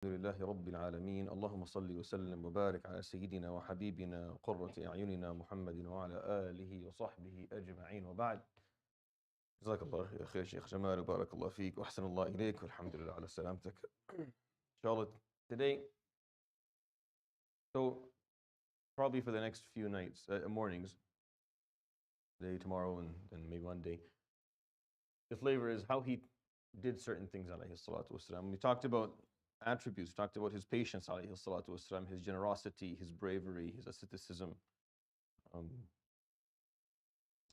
الحمد لله رب العالمين اللهم صل وسلم وبارك على سيدنا وحبيبنا وقرة أعيننا محمد وعلى آله وصحبه أجمعين وبعد. جزاك الله خير شيخ جمال وبارك الله فيك وأحسن الله إليك والحمد لله على سلامتك. Inshallah, today, so probably for the next few nights, mornings, today, tomorrow, and then maybe one day, the flavor is how he did certain things, alayhi salatu wasalam. We talked about attributes, talked about his patience, alayhi salatu wasalam, his generosity, his bravery, his asceticism, um,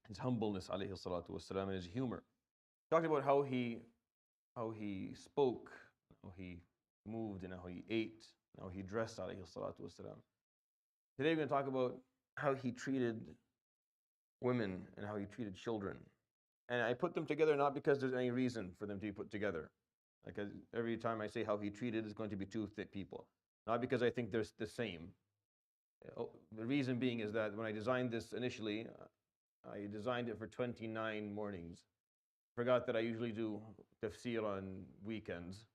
his humbleness, alayhi salatu wasalam, and his humor. Talked about how he spoke, how he moved, and how he ate, and how he dressed, alayhi salatu wasalam. Today we're going to talk about how he treated women and how he treated children. And I put them together not because there's any reason for them to be put together. Like every time I say how he treated, it's going to be two people. Not because I think they're the same. The reason being is that when I designed this initially, I designed it for 29 mornings. Forgot that I usually do tafsir on weekends.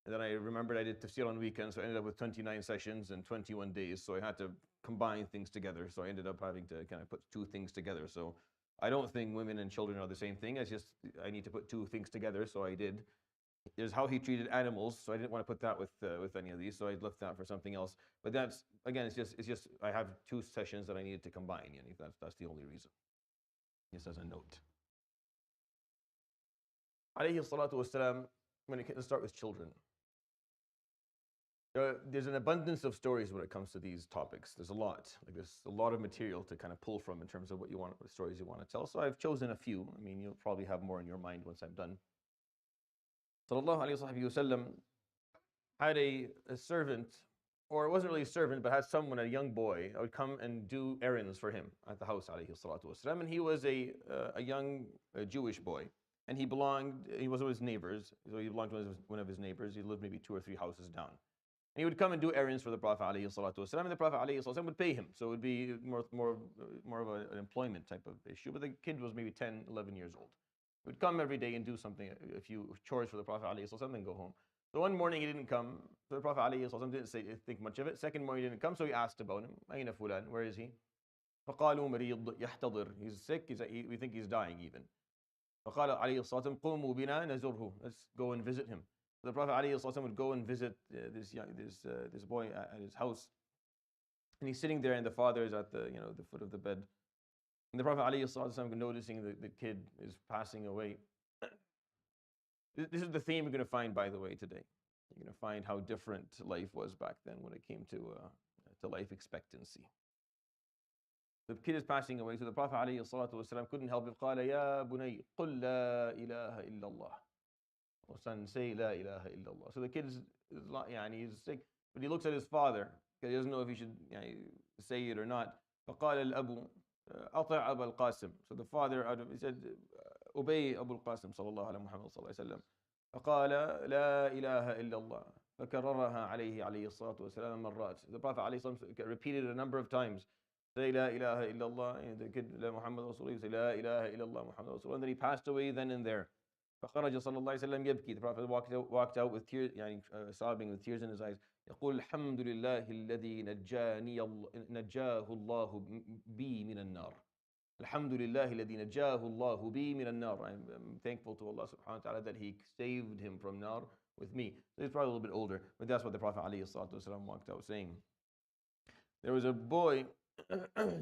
And then I remembered I did tafsir on weekends, so I ended up with 29 sessions and 21 days. So I had to combine things together. So I ended up having to kind of put two things together. So I don't think women and children are the same thing. It's just I need to put two things together, so I did. There's how he treated animals, so I didn't want to put that with any of these, so I left that for something else. But that's again, it's just I have two sessions that I needed to combine. You know, that's the only reason. Just as a note. Alayhi salatu wasalam. Let's start with children. There's an abundance of stories when it comes to these topics. There's a lot. There's a lot of material to kind of pull from in terms of what stories you want to tell. So I've chosen a few. I mean, you'll probably have more in your mind once I'm done. Sallallahu alayhi wasallam had a servant, or it wasn't really a servant, but had someone, a young boy, that would come and do errands for him at the house, alayhi salatu wasalam. And he was a young Jewish boy. And he was one of his neighbors. So he belonged to one of his neighbors. He lived maybe 2 or 3 houses down. And he would come and do errands for the Prophet ﷺ, and the Prophet ﷺ would pay him. So it would be more of an employment type of issue. But the kid was maybe 10, 11 years old. He would come every day and do something, a few chores for the Prophet ﷺ, and go home. So one morning he didn't come. So the Prophet ﷺ didn't think much of it. Second morning he didn't come, so he asked about him. Aina fulan, where is he? فقالوا مريض يحتضر. He's sick. We think he's dying even. فقال عليه الصلاة والسلام قوموا بنا نزوره. Let's go and visit him. The Prophet ﷺ would go and visit this boy at his house, and he's sitting there, and the father is at the foot of the bed. And the Prophet ﷺ, noticing the kid is passing away. This is the theme we're going to find, by the way, today. You're going to find how different life was back then when it came to life expectancy. The kid is passing away, so the Prophet ﷺ couldn't help it. قال يا بني قل لا إله إلا الله. Oh, son, say La ilaha illallah. So the kid is he's sick, but he looks at his father because he doesn't know if he should say it or not. فقال الأبو أطع أبا القاسم. So the father, he said, obey Abu al-Qasim صلى الله على محمد صلى الله عليه وسلم. فقال لا إله إلا الله. فكررها عليه الصلاة والسلام مرات. The Prophet عليه الصلاة repeated it a number of times. Say La ilaha illallah. And the kid, La Muhammad Rasulullah, say La ilaha illallah Muhammad Rasulullah. And then he passed away then and there. فخرج صلى الله عليه وسلم يبكي. The Prophet walked out with tears, sobbing with tears in his eyes. يقول الحمد لله الذي نجاه الله بي من النار. الحمد لله الذي نجاه الله بي من النار. I'm thankful to Allah subhanahu wa ta'ala that He saved him from nar with me. So he's probably a little bit older, but that's what the Prophet عليه الصلاة والسلام walked out saying. There was a boy.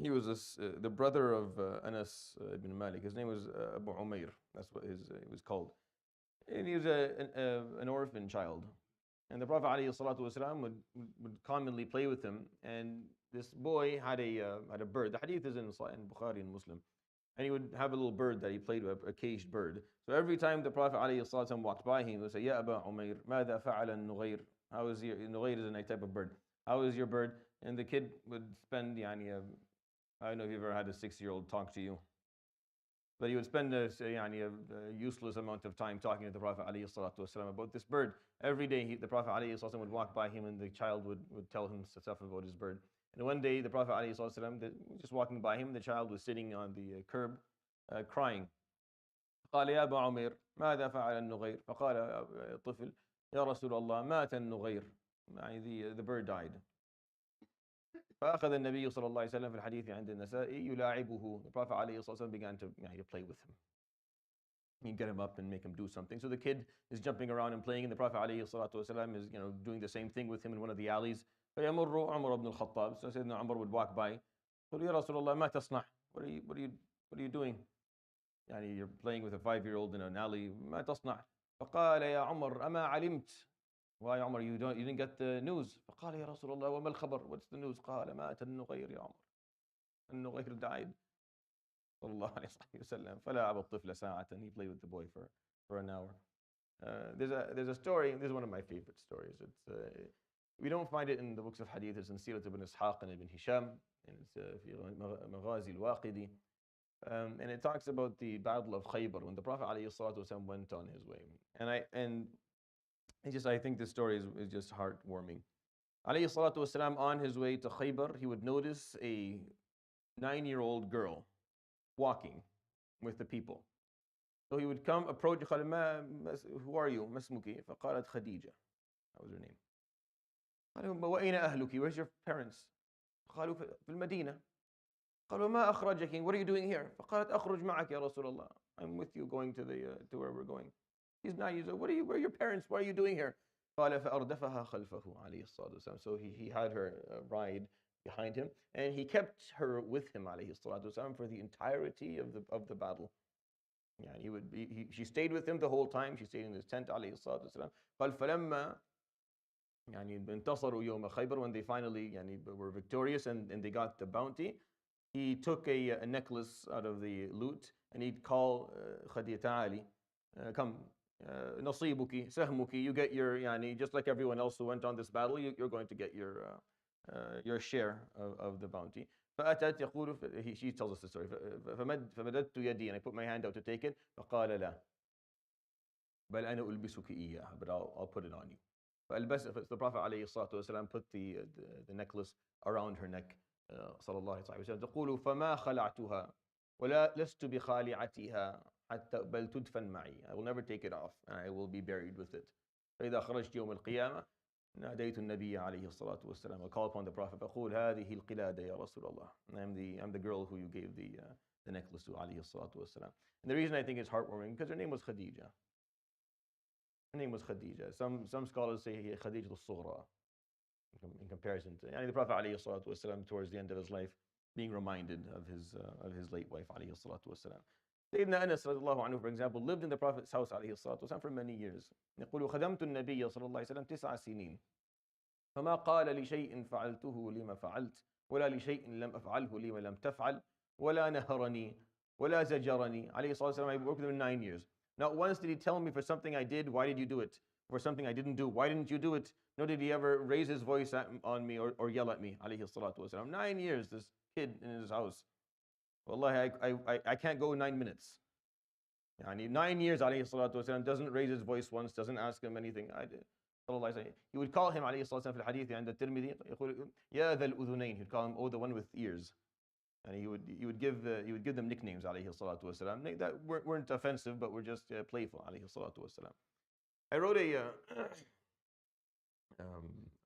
He was the brother of Anas ibn Malik. His name was Abu Umair. That's what he was called. And he was an orphan child. And the Prophet ﷺ would commonly play with him. And this boy had a bird. The hadith is in Bukhari and Muslim. And he would have a little bird that he played with, a caged bird. So every time the Prophet ﷺ walked by him, he would say, Ya Abu Umair, ماذا فعل النغير? How is your Nughair is a type of bird. How is your bird? And the kid would spend, I don't know if you've ever had a 6-year-old talk to you, but he would spend a useless amount of time talking to the Prophet ﷺ about this bird. Every day the Prophet ﷺ would walk by him and the child would tell him stuff about his bird. And one day the Prophet ﷺ, just walking by him, the child was sitting on the curb crying. قال يا أبا عمير ماذا فعل النغير؟ فقال الطفل يا رسول الله مات النغير. the bird died. فأخذ النبي صلى الله عليه وسلم في الحديث عند النسائي يلاعبه. The Prophet عليه الصلاة والسلام began to play with him. He'd get him up and make him do something. So the kid is jumping around and playing, and the Prophet عليه الصلاة والسلام is doing the same thing with him in one of the alleys. فيمر عمر بن الخطاب. So Sayyidina Umar would walk by. يقول يا رسول الله ما تصنع? What are you doing? يعني you're playing with a 5-year-old in an alley. ما تصنع؟ فقال يا عمر أما علمت? Why Umar, you didn't get the news? فقال يا رسول الله وما الخبر? What's the news? قال مات النغير يا عمر. النغير died. صلى الله عليه وسلم. فلاعب الطفل ساعة. He played with the boy for an hour. There's a story. This is one of my favorite stories. We don't find it in the books of hadith. It's in Sirat ibn Ishaq and ibn Hisham, and it's في مغازي الواقدي. And it talks about the Battle of Khaybar when the Prophet ﷺ went on his way. I think this story is just heartwarming. ﷺ on his way to Khaybar, he would notice a 9-year-old girl walking with the people. So he would approach, who are you? ما اسمك? فقالت خديجة. That was her name. قال وأين أهلك? Where's your parents? قالوا في المدينة. قالوا ما أخرجك? What are you doing here? فقالت أخرج معك يا رسول الله. I'm with you going to where we're going. He's 9 years old. Where are your parents? What are you doing here? قال فأردفها خلفه عليه الصلاة والسلام. So he had her ride behind him, and he kept her with him عليه الصلاة والسلام for the entirety of the battle. She stayed with him the whole time. She stayed in his tent عليه الصلاة والسلام. قال فلما انتصروا يوم خيبر, when they finally were victorious and they got the bounty, he took a necklace out of the loot, and he'd call Khadija Ali, come, نصيبك سهمك, you get your, just like everyone else who went on this battle, you're going to get your share of the bounty. فأتت يقول, she tells us the story. فمددت يدي, and I put my hand out to take it. فقال لا بل أنا ألبسك إياها, but I'll put it on you. The Prophet عليه الصلاة والسلام put the necklace around her neck. صلى الله عليه وسلم. تقول فما خلعتها ولا لست بخالعتها حتى بل تدفن معي. I will never take it off, and I will be buried with it. فإذا خرجت يوم القيامة ناديت النبي عليه الصلاة والسلام. I call upon the Prophet. فأقول هذه القلادة يا رسول الله. I'm the girl who you gave the necklace to عليه الصلاة والسلام. And the reason I think it's heartwarming because her name was Khadija. Her name was Khadija. Some scholars say Khadija al-Sughra in comparison to the Prophet عليه الصلاة والسلام towards the end of his life, being reminded of his late wife عليه الصلاة والسلام. Sayyidina Anas رضي الله عنه, for example, lived in the Prophet's house عليه الصلاة والسلام for many years. يقول خدمت النبي صلى الله عليه وسلم 9 سنين فما قال لشيء فعلته لما فعلت ولا لشيء لم أفعله لما لم تفعل ولا نهرني ولا زجرني عليه الصلاة والسلام. I worked with him 9 years. Not once did he tell me for something I did, why did you do it? For something I didn't do, why didn't you do it? Nor did he ever raise his voice on me or yell at me, alayhi salatu wasalam. 9 years, this kid in his house. Wallahi, I can't go 9 minutes. 9 years, alayhi salatu wasalam, doesn't raise his voice once, doesn't ask him anything. He would call him, alayhi salatu wasalam, في الحديث عند الترمذي, يقول يا ذا الأذنين. He'd call him, oh, the one with ears. And he would give them nicknames, alayhi salatu wasalam, that weren't offensive, but were just playful, alayhi salatu wasalam. I wrote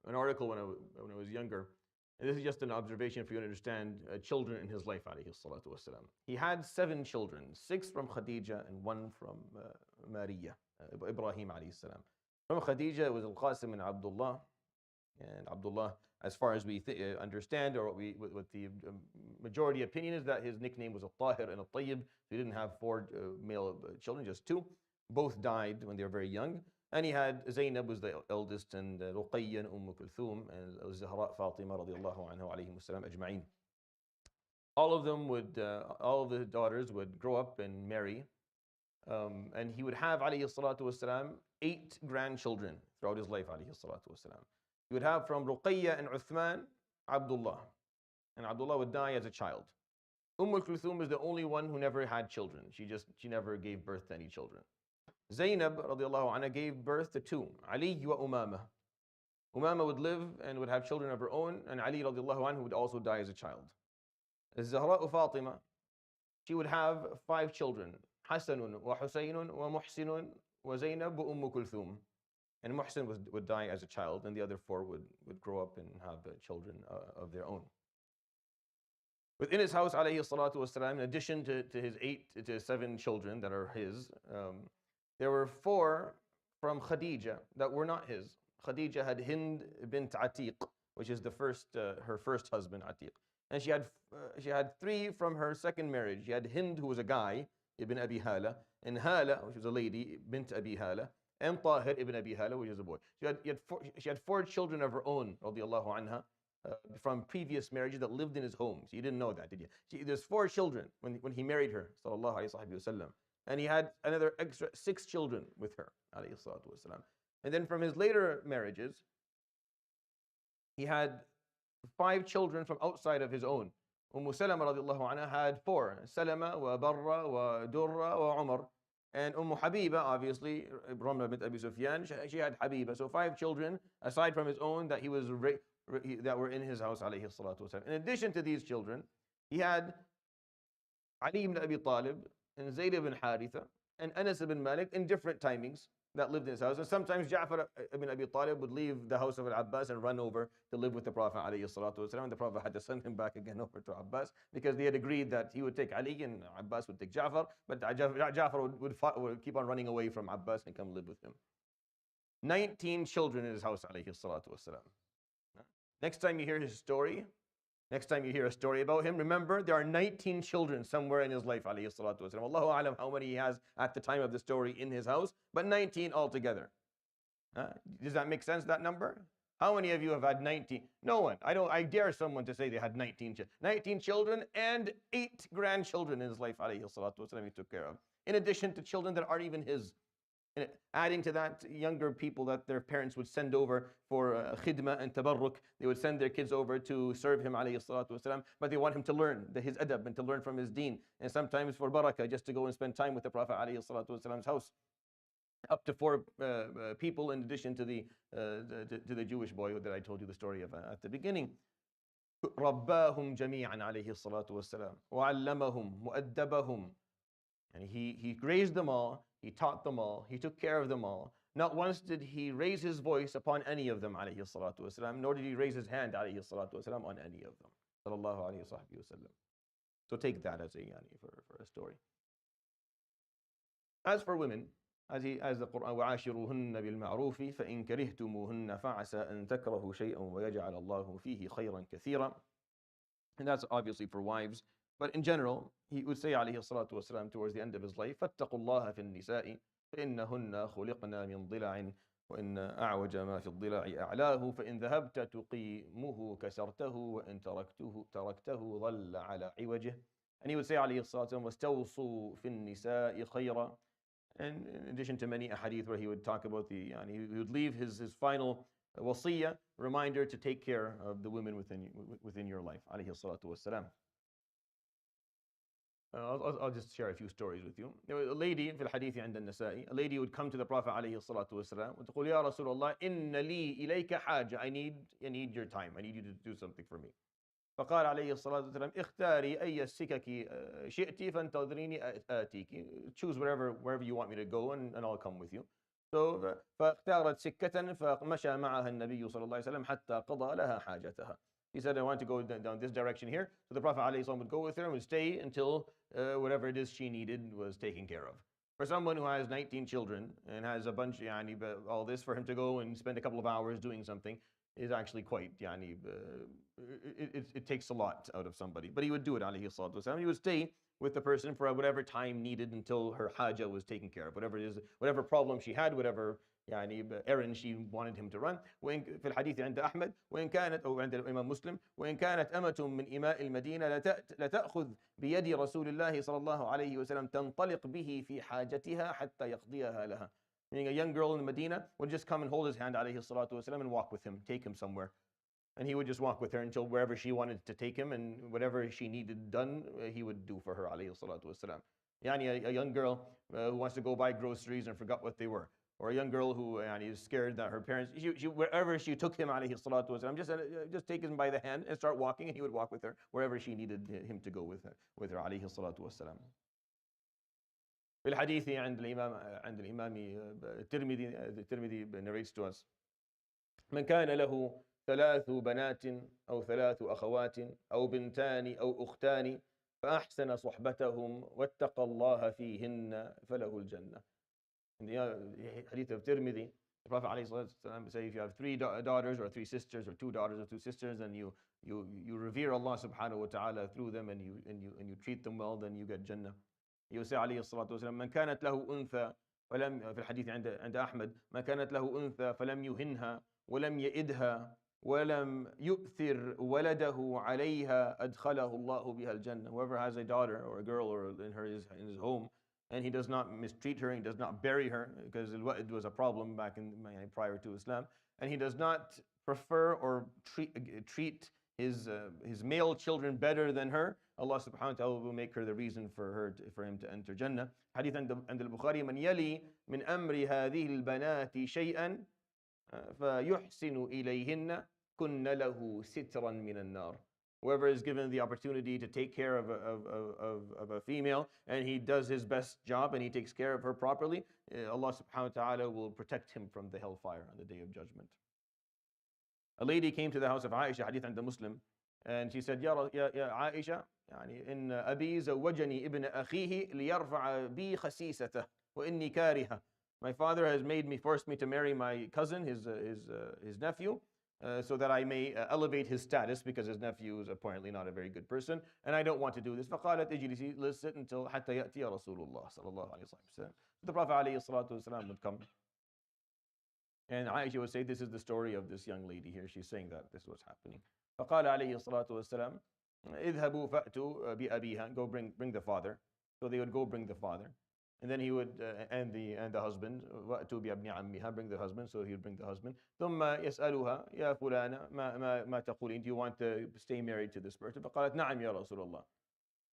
an article when I was younger, and this is just an observation for you to understand children in his life, alayhi salatu wasalam. He had 7 children, 6 from Khadija and 1 from Mariya, Ibrahim alayhi salam. From Khadija, it was Al-Qasim and Abdullah. And Abdullah, as far as we understand, or what the majority opinion is, that his nickname was Al-Tahir and Al-Tayyib. He didn't have 4 male children, just 2. Both died when they were very young. And he had Zainab was the eldest, and Ruqayya and Kulthum, and Zahra Fatima radiallahu anhu alayhim assalam ajma'in. All of them all of the daughters would grow up and marry. And he would have alayhi salatu wasalam 8 grandchildren throughout his life, alayhi salatu wasalam. He would have from Ruqayya and Uthman, Abdullah. And Abdullah would die as a child. Kulthum is the only one who never had children. She never gave birth to any children. Zainab radiallahu anha gave birth to 2, Ali wa Umama. Umama would live and would have children of her own, and Ali radiallahu anhu would also die as a child. Zahra Fatima, she would have 5 children, Hasanun wa Husaynun wa Muhsinun wa Zainab wa Kulthum. And Muhsin would die as a child, and the other four would grow up and have children of their own. Within his house, alayhi salatu wasalam, in addition to his 8 to 7 children that are his, there were 4 from Khadija that were not his. Khadija had Hind bint Atiq, which is her first husband, Atiq. And she had 3 from her second marriage. She had Hind, who was a guy, Ibn Abi Hala, and Hala, which was a lady, bint Abi Hala, and Tahir ibn Abi Hala, which is a boy. She had 4 children of her own, radiallahu anha, from previous marriages that lived in his home. So you didn't know that, did you? There's 4 children when he married her, sallallahu alayhi wasallam. And he had another extra 6 children with her, alayhi salatu wasalam. And then from his later marriages, he had 5 children from outside of his own. Salama radiallahu anha had 4. Salama wa Barra wa Durra wa Umar. And Habiba, obviously, Ramla bint Abi Sufyan, she had Habiba. So 5 children, aside from his own, that that were in his house, alayhi salatu wasalam. In addition to these children, he had Ali ibn Abi Talib and Zayd ibn Haritha and Anas ibn Malik in different timings that lived in his house. And sometimes Ja'far ibn Abi Talib would leave the house of Al-Abbas and run over to live with the Prophet alayhi salatu wasalam. And the Prophet had to send him back again over to Abbas because they had agreed that he would take Ali and Abbas would take Ja'far, but Ja'far would keep on running away from Abbas and come live with him. 19 children in his house, alayhi salatu wasalam. Next time you hear his story, next time you hear a story about him, remember there are 19 children somewhere in his life, alayhi salatu wasalam. Allahu alam how many he has at the time of the story in his house, but 19 altogether. Does that make sense, that number? How many of you have had 19? No one. I dare someone to say they had 19 children. 19 children and 8 grandchildren in his life, alayhi salatu wasalam, he took care of. In addition to children that aren't even his. Adding to that, younger people that their parents would send over for khidmah and tabarruk, they would send their kids over to serve him, alayhi salatu wasalam, but they want him to learn his adab and to learn from his deen, and sometimes for barakah, just to go and spend time with the Prophet alayhi salatu wasalam's house. Up to 4 people, in addition to the Jewish boy that I told you the story of at the beginning. رباهم جميعا عليه الصلاة والسلام وعلمهم وأدبهم. And he raised them all, he taught them all, he took care of them all. Not once did he raise his voice upon any of them, alayhi salatu wasalam, nor did he raise his hand, alayhi salatu wasalam, on any of them. Sallallahu alayhi wasallam. So take that as for a story. As for women, as the Quran, وَعَاشِرُوهُنَّ بِالْمَعْرُوفِ فَإِنْ كَرِهْتُمُوهُنَّ فَعَسَىٰ أَن تَكْرَهُوا شَيْئًا وَيَجْعَلَ اللَّهُ فِيهِ خَيْرًا كَثِيرًا. And that's obviously for wives. But in general, he would say, alayhi salatu wasalam, towards the end of his life, فَاتَّقُوا اللَّهَ فِي النِّسَاءِ فَإِنَّهُنَّ خُلِقْنَا مِنْ ضِلَعٍ وَإِنَّ أَعْوَجَ مَا فِي الضِّلَعِ أَعْلَاهُ فَإِنْ ذَهَبْتَ تُقِيمُهُ كَسَرْتَهُ وَإِنْ تَرَكْتَهُ ظَلَّ عَلَى عِوَجِهِ. And he would say, alayhi salatu wasalam, وَاسْتَوْصُوا فِي النِّسَاءِ خَيْرًا. And in addition to many ahadith where he would talk about he would leave his final wasiyah, reminder to take care of the women within your life, alayhi salatu wasalam. I'll just share a few stories with you. There was a lady في الحديث عند النسائي. A lady would come to the Prophet عليه الصلاة والسلام وتقول يا رسول الله إن لي إليك حاجة. I need your time. I need you to do something for me. فقال عليه الصلاة والسلام اختاري أي السكك شئتي فانتظريني آتيك. Choose wherever you want me to go and I'll come with you. So فاختارت سكة فمشى معها النبي صلى الله عليه وسلم حتى قضى لها حاجتها. He said, I want to go down this direction here. So the Prophet ﷺ would go with her and would stay until whatever it is she needed was taken care of. For someone who has 19 children and has a bunch, all this, for him to go and spend a couple of hours doing something is actually quite, it takes a lot out of somebody. But he would do it, alayhi salatu wasalam. He would stay with the person for whatever time needed until her haja was taken care of. Whatever it is, whatever problem she had, whatever errand she wanted him to run. في الحديث عند أحمد وإن كانت أو عند الإمام مسلم وإن كانت أمة من إماء المدينة لتأخذ بيد رسول الله صلى الله عليه وسلم تنطلق به في حاجتها حتى يقضيها لها. Meaning a young girl in Medina would just come and hold his hand, alayhi salatu wasalam, and walk with him, take him somewhere. And he would just walk with her until wherever she wanted to take him, and whatever she needed done, he would do for her, alayhi salatu wasalam. A young girl who wants to go buy groceries and forgot what they were. Or a young girl who is scared that her parents, wherever she took him, alayhi salatu wasalam, just take him by the hand and start walking, and he would walk with her wherever she needed him to go with her, alayhi salatu wasalam. في الحديث عند الإمام الترمذي narrates to us من كان له 3 بنات أو 3 أخوات أو بنتان أو أختان فأحسن صحبتهم واتقى الله فيهن فله الجنة. In the hadith of Tirmidhi, the Prophet ﷺ says, if you have 3 daughters or 3 sisters, or 2 daughters or 2 sisters, and you revere Allah subhanahu wa ta'ala through them, and you treat them well, then you get Jannah. You say عليه الصلاة والسلام من كانت له أنثى فلم في الحديث عند أحمد ما كانت له أنثى فلم يهنها ولم يئدها ولم يؤثر ولده عليها أدخله الله بها الجنة. Whoever has a daughter or a girl or in his home, and he does not mistreat her, he does not bury her, because it was a problem back in prior to Islam, and he does not prefer or treat his male children better than her, Allah subhanahu wa ta'ala will make her the reason for him to enter Jannah. Hadith عند البخاري من يلي من أمر هذه البنات شيئا فيحسن إليهن كن له سترا من النار. Whoever is given the opportunity to take care of a female, and he does his best job and he takes care of her properly, Allah subhanahu wa ta'ala will protect him from the hellfire on the day of judgment. A lady came to the house of Aisha, hadith عند Muslim, and she said, يا عائشة يعني إن أبي زوجني ابن أخيه ليرفع بي خسيسته وإني كارهة. My father has forced me to marry my cousin, his nephew, so that I may elevate his status, because his nephew is apparently not a very good person, and I don't want to do this. فقالت اجلسي, let's sit until حتى يأتي رسول الله صلى الله عليه وسلم. The Prophet عليه الصلاة والسلام would come, and Aisha would say, this is the story of this young lady here. She's saying that this was happening. فقال عليه الصلاة والسلام اذهبوا فأتوا بأبيها, go bring the father. So they would go bring the father, and then he would and the husband, وأتوا بأبن عمها, bring the husband. So he would bring the husband. ثم يسألها يا فلانة ما تقولين, do you want to stay married to this person? فقالت نعم يا رسول الله,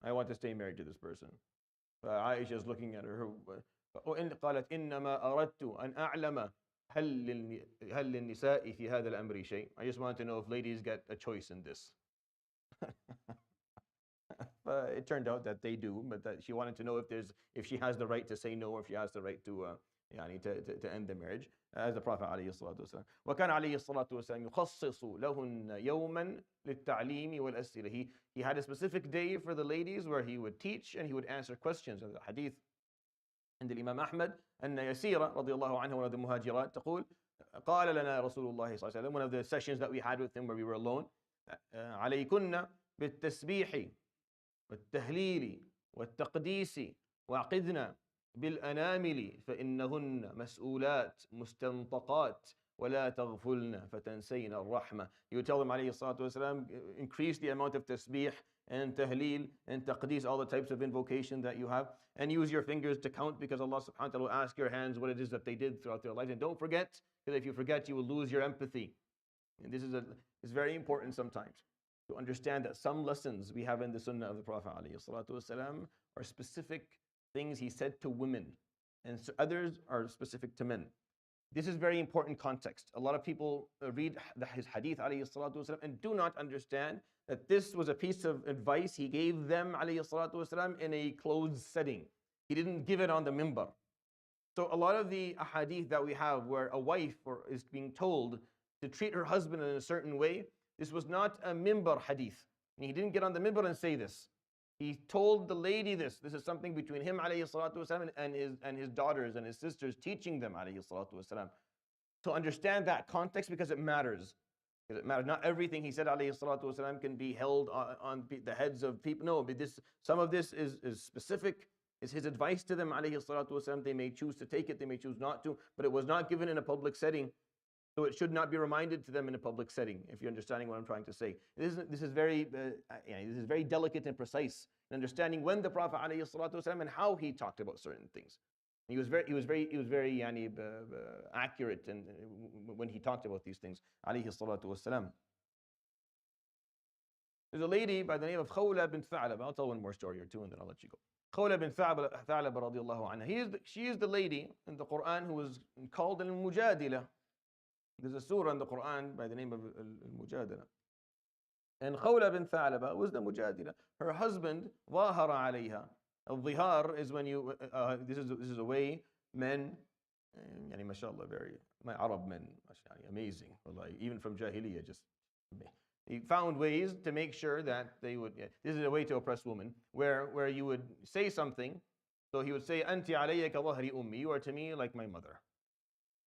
I want to stay married to this person. Aisha is looking at her. قالت إنما أردت أن أعلم هل للنساء في هذا الأمر شيء. I just want to know if ladies get a choice in this. But it turned out that they do, but that she wanted to know if she has the right to say no, or if she has the right to end the marriage, as the Prophet عليه الصلاة والسلام. وكان عليه الصلاة والسلام يخصص لهن يوما للتعليم والأسئلة. He had a specific day for the ladies where he would teach and he would answer questions. The hadith عند الإمام أحمد أن يسيرة رضي الله عنها, one of the muhajirat, تقول قال لنا رسول الله صلى الله عليه وسلم, one of the sessions that we had with him where we were alone, عليكن بالتسبيح والتهليل والتقديس وعقدنا بالأنامل فإنهن مسؤولات مستنطقات ولا تغفلن فتنسين الرحمة. He would tell them عليه الصلاة والسلام, increase the amount of tasbih and tahleel and taqdees, all the types of invocation that you have, and use your fingers to count, because Allah subhanahu wa ta'ala will ask your hands what it is that they did throughout their lives. And don't forget, because if you forget, you will lose your empathy. And this is very important sometimes to understand that some lessons we have in the sunnah of the Prophet ﷺ are specific things he said to women, and so others are specific to men. This is very important context. A lot of people read his hadith ﷺ and do not understand that this was a piece of advice he gave them ﷺ in a closed setting. He didn't give it on the minbar. So a lot of the ahadith that we have where a wife is being told to treat her husband in a certain way, this was not a minbar hadith. And he didn't get on the minbar and say this. He told the lady this. This is something between him ﷺ and his daughters and his sisters, teaching them ﷺ. So understand that context, because it matters. Because it matters. Not everything he said ﷺ can be held on the heads of people. No, but some of this is specific. It's his advice to them ﷺ. They may choose to take it, they may choose not to, but it was not given in a public setting. So it should not be reminded to them in a public setting, if you're understanding what I'm trying to say. This is very delicate and precise in understanding when the Prophet ﷺ and how he talked about certain things. He was very accurate and when he talked about these things. ﷺ. There's a lady by the name of Khawla bint Tha'laba. I'll tell one more story or two and then I'll let you go. Khawla bint Tha'laba radiallahu anha. She is the lady in the Quran who was called al-Mujadila. There's a surah in the Quran by the name of Al-Mujadila. And Khawla bint Tha'laba was the Mujadila. Her husband, ظاهر عليها, Al-dhihar is when you, this is a way men, yani mashallah, very, my Arab men, amazing, wallahi, even from Jahiliyyah, just, he found ways to make sure that they would, this is a way to oppress women, where you would say something, so he would say, Anti alayya ka dhahri ummi, you are to me like my mother.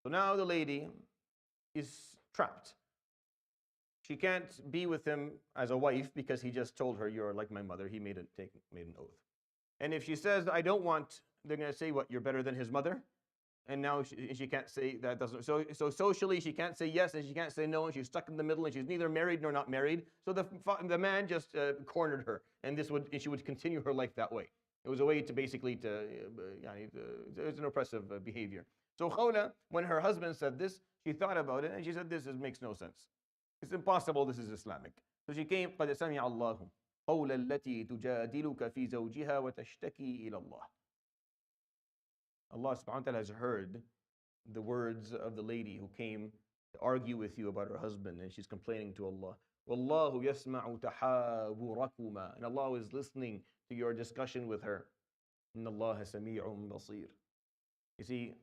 So now the lady is trapped. She can't be with him as a wife because he just told her, you're like my mother. He made an oath. And if she says, I don't want, they're going to say, what, you're better than his mother? And now she can't say that. Doesn't. So socially, she can't say yes and she can't say no, and she's stuck in the middle, and she's neither married nor not married. So the man just cornered her, and she would continue her life that way. It was a way to basically, it was an oppressive behavior. So Khawla, when her husband said this, she thought about it, and she said, this makes no sense. It's impossible, this is Islamic. So she came, قَدْ سَمِعَ اللَّهُ قَوْلَ الَّتِي تُجَادِلُكَ فِي زَوْجِهَا وَتَشْتَكِي إِلَى اللَّهِ. Allah subhanahu wa ta'ala has heard the words of the lady who came to argue with you about her husband, and she's complaining to Allah. وَاللَّهُ يَسْمَعُ تَحَاوُرَكُمَا. And Allah is listening to your discussion with her. إِنَّ اللَّهَ سَمِيعٌ بَصِيرٌ. You see,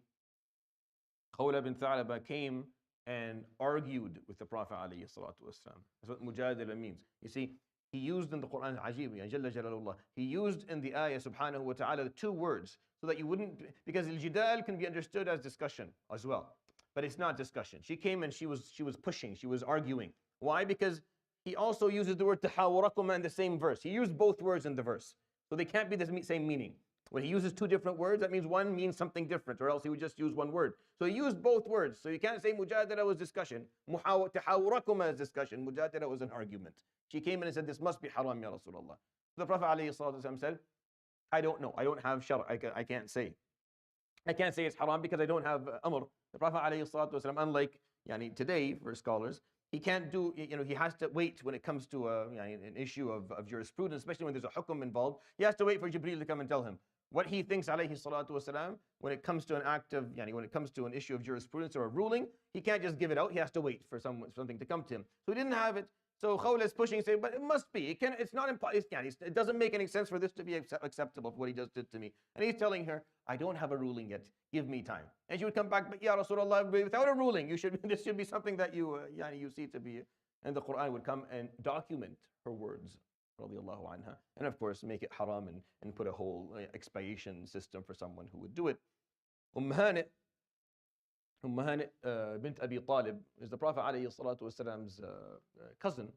Khawla bin Tha'laba came and argued with the Prophet ﷺ. That's what mujadala means. You see, he used in the Quran, Ajib, Jalla Jalalullah, he used in the ayah subhanahu wa ta'ala the two words so that you wouldn't, because al-jidal can be understood as discussion as well, but it's not discussion. She came and she was pushing, she was arguing. Why? Because he also uses the word tahawurakuma in the same verse. He used both words in the verse, so they can't be the same meaning. When he uses two different words, that means one means something different, or else he would just use one word. So he used both words. So you can't say mujadala was discussion. Tahawurakuma is discussion. Mujadala was an argument. She came in and said, this must be haram, ya Rasulullah. The Prophet ﷺ said, I don't know. I don't have shar. I can't say. I can't say it's haram because I don't have amr. The Prophet ﷺ, unlike today for scholars, he can't do, he has to wait when it comes to an issue of jurisprudence, especially when there's a hukum involved. He has to wait for Jibreel to come and tell him what he thinks, alayhi salatu wasalam, when it comes to an act of, when it comes to an issue of jurisprudence or a ruling. He can't just give it out. He has to wait for something to come to him. So he didn't have it. So Khawla is pushing, saying, but it must be. It's not impossible. It doesn't make any sense for this to be acceptable for what he just did to me. And he's telling her, I don't have a ruling yet. Give me time. And she would come back, but Ya Rasulullah, without a ruling, this should be something that you see to be. And the Quran would come and document her words, radiallahu anha, and of course make it haram and put a whole expiation system for someone who would do it. Hani bint Abi Talib is the Prophet alayhi salatu wasalam's cousin.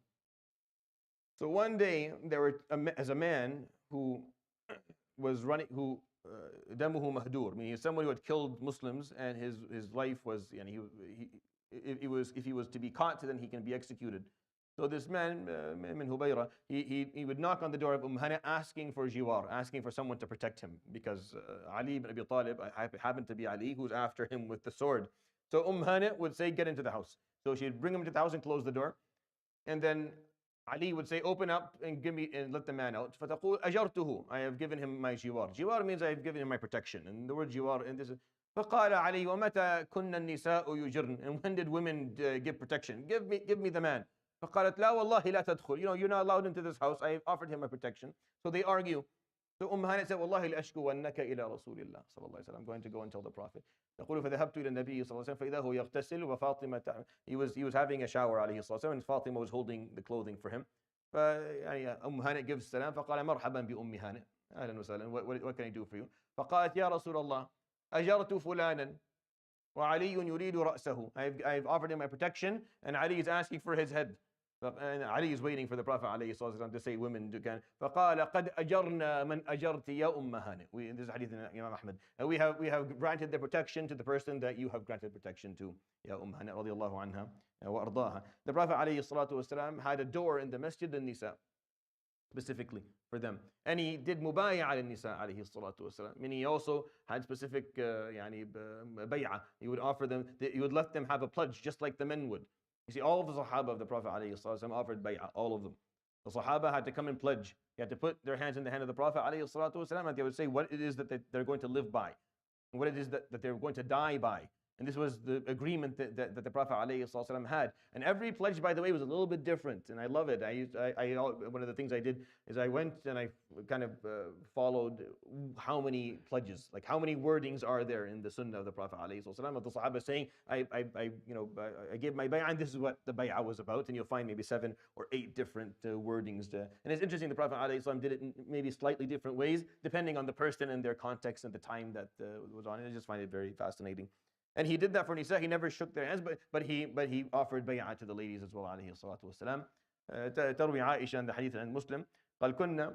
So one day there was a man who was running, who damuhu mahdur, meaning someone who had killed Muslims, and his life was, if he was to be caught, then he can be executed. So this man, min Hubayra, he would knock on the door of Hani asking for jiwar, asking for someone to protect him, because Ali ibn Abi Talib happened to be Ali, who's after him with the sword. So Hani would say, get into the house. So she'd bring him to the house and close the door. And then Ali would say, open up and give me, and let the man out. فَتَقُولُ أَجَرْتُهُ, I have given him my jiwar. Jiwar means I have given him my protection. And the word jiwar, and this is, فَقَالَ عَلِي وَمَتَى كُنَّ النِّسَاءُ يُجِرْنَ. And when did women give protection? Give me the man. فقالت لا والله لا تدخل. You're not allowed into this house. I offered him my protection. So they argue. So Hani said, والله لأشكوانك إلى رسول الله صلى الله عليه وسلم. I'm going to go and tell the Prophet. تقول فذهبت إلى النبي صلى الله عليه وسلم فإذا هو يغتسل وفاطمة تعمل. He was having a shower عليه الصلاة والسلام, and Fatima was holding the clothing for him. Hani gives salam. فقال مرحبا بأم هانئ. أهلا وسهلا. What can I do for you? فقالت يا رسول الله أجرت فلانا وعلي يريد رأسه. I've offered him my protection, and Ali is asking for his head. And Ali is waiting for the Prophet ﷺ to say, women do can. فَقَالَ قَدْ أَجَرْنَا مَنْ أَجَرْتِ يَا أُمَّ هَانِئ. This is hadith in Imam Ahmad. And we have granted the protection to the person that you have granted protection to. Ya Hani radiallahu anha wa ardaha. The Prophet ﷺ had a door in the Masjid al-Nisa, specifically for them. And he did mubay'a al-Nisa alayhi salatu wasalam. Meaning he also had specific bay'ah. He would offer them, he would let them have a pledge just like the men would. You see, all of the Sahaba of the Prophet ﷺ offered bay'ah, all of them. The Sahaba had to come and pledge. They had to put their hands in the hand of the Prophet ﷺ, and they would say what it is that they're going to live by, and what it is that they're going to die by. And this was the agreement that the Prophet ﷺ had. And every pledge, by the way, was a little bit different. And I love it. One of the things I did is I went and I kind of followed how many pledges, like how many wordings are there in the Sunnah of the Prophet ﷺ, of the Sahaba saying, I gave my bay'ah, and this is what the bay'ah was about. And you'll find maybe 7 or 8 different wordings. And it's interesting, the Prophet ﷺ did it in maybe slightly different ways, depending on the person and their context and the time that was on it. I just find it very fascinating. And he did that for Nisa. He never shook their hands, but he offered bay'ah to the ladies as well, عليه الصلاة والسلام. تروي عائشة in the hadith and Muslim, قال كنت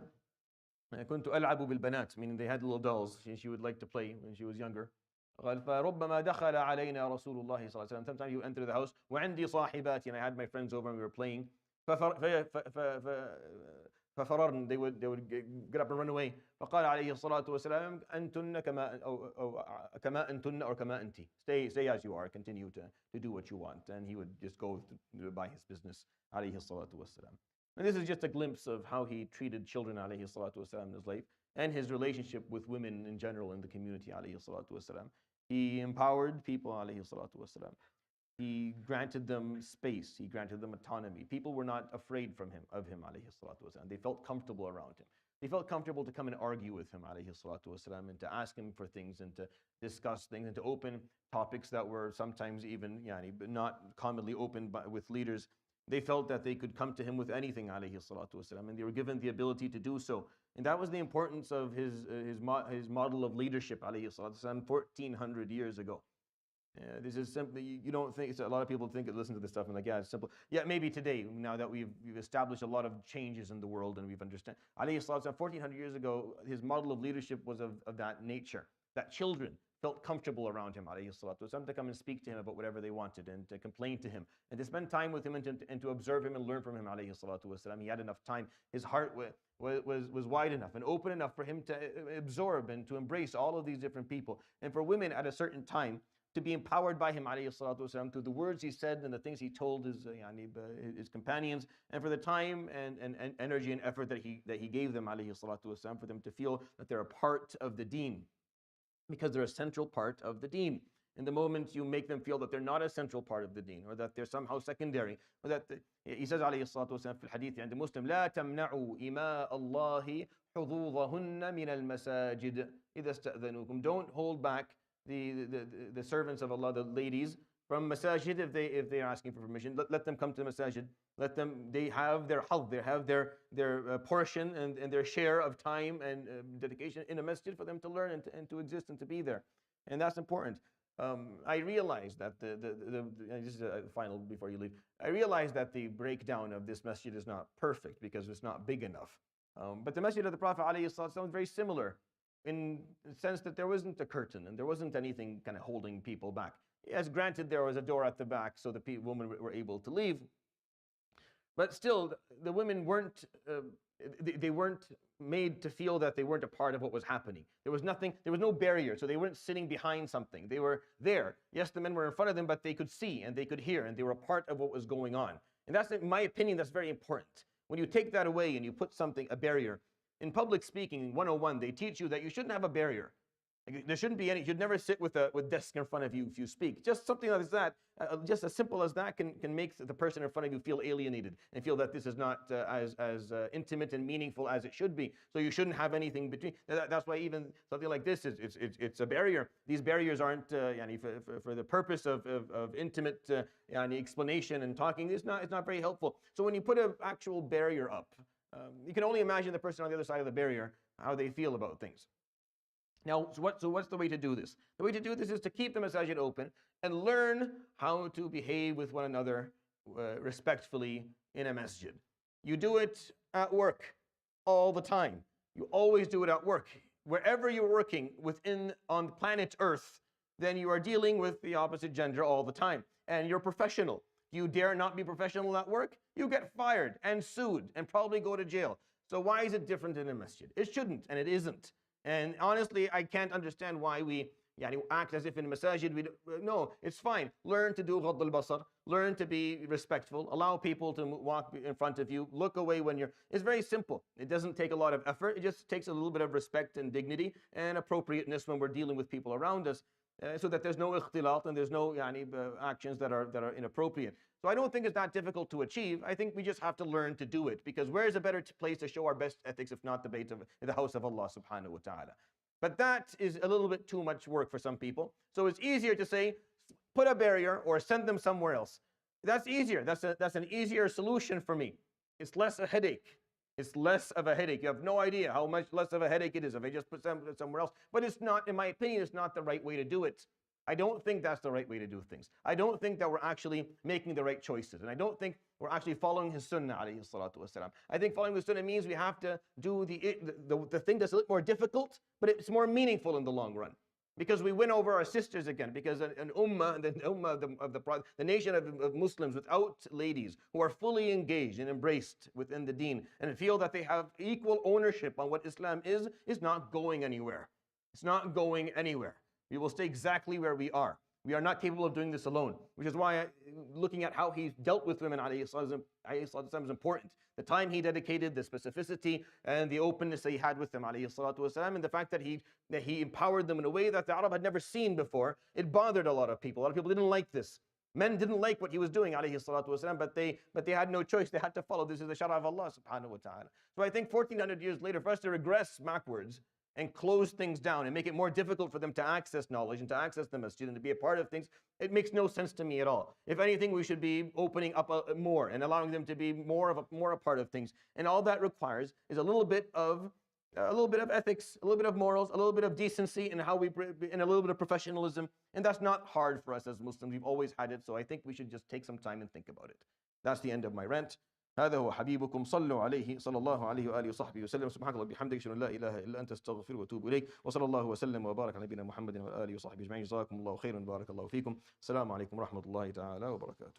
ألعب بالبنات, meaning they had little dolls. She would like to play when she was younger. قال فَرُبَّمَا دَخَلَ عَلَيْنَا رَسُولُ اللَّهِ صلى الله عليه وسلم. Sometimes you enter the house, وعندي صاحباتي, and I had my friends over and we were playing. ففررن, they would get up and run away. فقال عليه الصلاة والسلام أنتن كما أنتن or كما أنتِ. Stay as you are. Continue to do what you want. And he would just go by his business. عليه الصلاة والسلام. And this is just a glimpse of how he treated children عليه الصلاة والسلام in his life, and his relationship with women in general in the community عليه الصلاة والسلام. He empowered people عليه الصلاة والسلام. He granted them space. He granted them autonomy. People were not afraid of him, alayhi salatu wasalam. They felt comfortable around him. They felt comfortable to come and argue with him, alayhi salatu wasalam, and to ask him for things and to discuss things and to open topics that were sometimes even not commonly opened with leaders. They felt that they could come to him with anything, alayhi salatu wasalam, and they were given the ability to do so. And that was the importance of his model of leadership, alayhi salatu wasalam, 1400 years ago. This is simply, you don't think, a lot of people listen to this stuff and like, yeah, it's simple. Yeah, maybe today, now that we've established a lot of changes in the world and we've understood. Alayhi salatu, 1400 years ago, his model of leadership was of that nature, that children felt comfortable around him, alayhi salatu, to come and speak to him about whatever they wanted and to complain to him and to spend time with him and to observe him and learn from him, alayhi salatu wasalam. He had enough time. His heart was wide enough and open enough for him to absorb and to embrace all of these different people. And for women at a certain time, to be empowered by him alayhi salatu wasalam, through the words he said and the things he told his companions, and for the time and energy and effort that he gave them alayhi salatu wasalam, for them to feel that they're a part of the deen, because they're a central part of the deen. And the moment you make them feel that they're not a central part of the deen, or that they're somehow secondary, or that he says alayhi salatu wasalam في الحديث عند مسلم لا تمنعوا إماء الله حظوظهن من المساجد إذا استأذنوكم. Don't hold back the servants of Allah, the ladies, from masajid if they are asking for permission. Let them come to the masajid. They have their hadh, they have their portion and their share of time and dedication in a masjid for them to learn and to exist and to be there. And that's important. I realize that and this is a final before you leave. I realize that the breakdown of this masjid is not perfect because it's not big enough. But the masjid of the Prophet ﷺ is very similar, in the sense that there wasn't a curtain and there wasn't anything kind of holding people back. Yes, granted, there was a door at the back so the women were able to leave, but still, the women weren't they weren't made to feel that they weren't a part of what was happening. There was no barrier, so they weren't sitting behind something. They were there. Yes, the men were in front of them, but they could see and they could hear and they were a part of what was going on. And that's, in my opinion, that's very important. When you take that away and you put a barrier, in public speaking, 101, they teach you that you shouldn't have a barrier. There shouldn't be any. You'd never sit with desk in front of you if you speak. Just something like that, just as simple as that, can make the person in front of you feel alienated and feel that this is not as intimate and meaningful as it should be. So you shouldn't have anything between. That's why even something like this it's a barrier. These barriers aren't for the purpose of intimate explanation and talking. It's not very helpful. So when you put an actual barrier up, you can only imagine the person on the other side of the barrier, how they feel about things. Now, so what's the way to do this? The way to do this is to keep the masajid open and learn how to behave with one another respectfully in a masjid. You do it at work all the time. You always do it at work. Wherever you're working on planet Earth, then you are dealing with the opposite gender all the time. And you're professional. You dare not be professional at work, you get fired and sued and probably go to jail. So why is it different in a masjid? It shouldn't, and it isn't. And honestly, I can't understand why we act as if in masajid no, it's fine. Learn to do ghadd al-basar. Learn to be respectful. Allow people to walk in front of you. Look away when it's very simple. It doesn't take a lot of effort. It just takes a little bit of respect and dignity and appropriateness when we're dealing with people around us. so that there's no ikhtilat and there's no actions that are inappropriate. So I don't think it's that difficult to achieve. I think we just have to learn to do it, because where is a better place to show our best ethics if not the house of Allah subhanahu wa ta'ala? But that is a little bit too much work for some people. So it's easier to say, put a barrier or send them somewhere else. That's easier. That's an easier solution for me. It's less a headache. It's less of a headache. You have no idea how much less of a headache it is if I just put them somewhere else. But it's not, in my opinion, it's not the right way to do it. I don't think that's the right way to do things. I don't think that we're actually making the right choices. And I don't think we're actually following his sunnah, alayhi salatu wasalam. I think following the sunnah means we have to do the thing that's a little more difficult, but it's more meaningful in the long run. Because we win over our sisters again, because an ummah, the ummah of the nation of Muslims without ladies who are fully engaged and embraced within the deen and feel that they have equal ownership on what Islam is not going anywhere. It's not going anywhere. We will stay exactly where we are. We are not capable of doing this alone, which is why looking at how he dealt with women, alayhi salatu wasalam, is important. The time he dedicated, the specificity and the openness that he had with them, alayhi salatu wasalam, and the fact that he empowered them in a way that the Arab had never seen before, it bothered a lot of people. A lot of people didn't like this. Men didn't like what he was doing, alayhi salatu wasalam, but they had no choice. They had to follow. This is the shara of Allah subhanahu wa ta'ala. So I think 1400 years later, for us to regress backwards and close things down and make it more difficult for them to access knowledge and to access the masjid and to be a part of things, it makes no sense to me at all. If anything, we should be opening up more and allowing them to be more a part of things. And all that requires is a little bit of ethics, a little bit of morals, a little bit of decency, and and a little bit of professionalism. And that's not hard for us as Muslims. We've always had it. So I think we should just take some time and think about it. That's the end of my rant. هذا هو حبيبكم صلوا عليه صلى الله عليه وآله وصحبه وسلم سبحانك اللهم وبحمدك أشهد أن لا إله إلا أنت أستغفرك وأتوب إليك وصلى الله وسلم وبارك على نبينا محمد وآله وصحبه أجمعين جزاكم الله خيرا بارك الله فيكم السلام عليكم ورحمة الله تعالى وبركاته